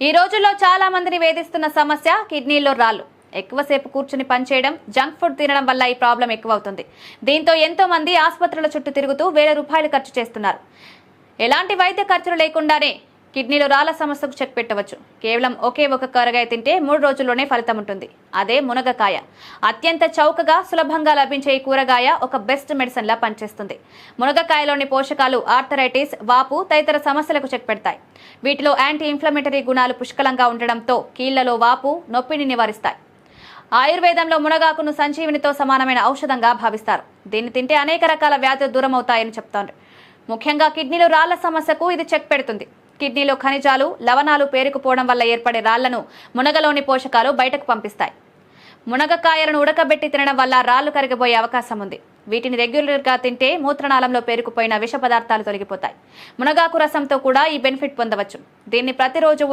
ఈ రోజుల్లో చాలా మందిని వేధిస్తున్న సమస్య కిడ్నీలో రాళ్లు. ఎక్కువసేపు కూర్చుని పనిచేయడం, జంక్ ఫుడ్ తినడం వల్ల ఈ ప్రాబ్లం ఎక్కువ అవుతుంది. దీంతో ఎంతో మంది ఆసుపత్రుల చుట్టూ తిరుగుతూ వేల రూపాయలు ఖర్చు చేస్తున్నారు. ఎలాంటి వైద్య ఖర్చులు లేకుండానే కిడ్నీలో రాళ్ల సమస్యకు చెక్ పెట్టవచ్చు. కేవలం ఒకే ఒక కూరగాయ తింటే 3 రోజుల్లోనే ఫలితం ఉంటుంది. అదే మునగకాయ. అత్యంత చౌకగా సులభంగా లభించే ఈ కూరగాయ ఒక బెస్ట్ మెడిసిన్ లా పనిచేస్తుంది. మునగకాయలోని పోషకాలు ఆర్థరైటిస్, వాపు తదితర సమస్యలకు చెక్ పెడతాయి. వీటిలో యాంటీ ఇన్ఫ్లమేటరీ గుణాలు పుష్కలంగా ఉండడంతో కీళ్లలో వాపు, నొప్పిని నివారిస్తాయి. ఆయుర్వేదంలో మునగాకును సంజీవినితో సమానమైన ఔషధంగా భావిస్తారు. దీన్ని తింటే అనేక రకాల వ్యాధులు దూరం అవుతాయని చెప్తారు. ముఖ్యంగా కిడ్నీలో రాళ్ల సమస్యకు ఇది చెక్ పెడుతుంది. కిడ్నీలో ఖనిజాలు, లవణాలు పేరుకుపోవడం వల్ల ఏర్పడే రాళ్లను మునగలోని పోషకాలు బయటకు పంపిస్తాయి. మునగకాయలను ఉడకబెట్టి తినడం వల్ల రాళ్లు కరిగిపోయే అవకాశం ఉంది. వీటిని రెగ్యులర్గా తింటే మూత్రనాళంలో పేరుకుపోయిన విష పదార్థాలు తొలగిపోతాయి. మునగాకు రసంతో కూడా ఈ బెనిఫిట్ పొందవచ్చు. దీన్ని ప్రతిరోజు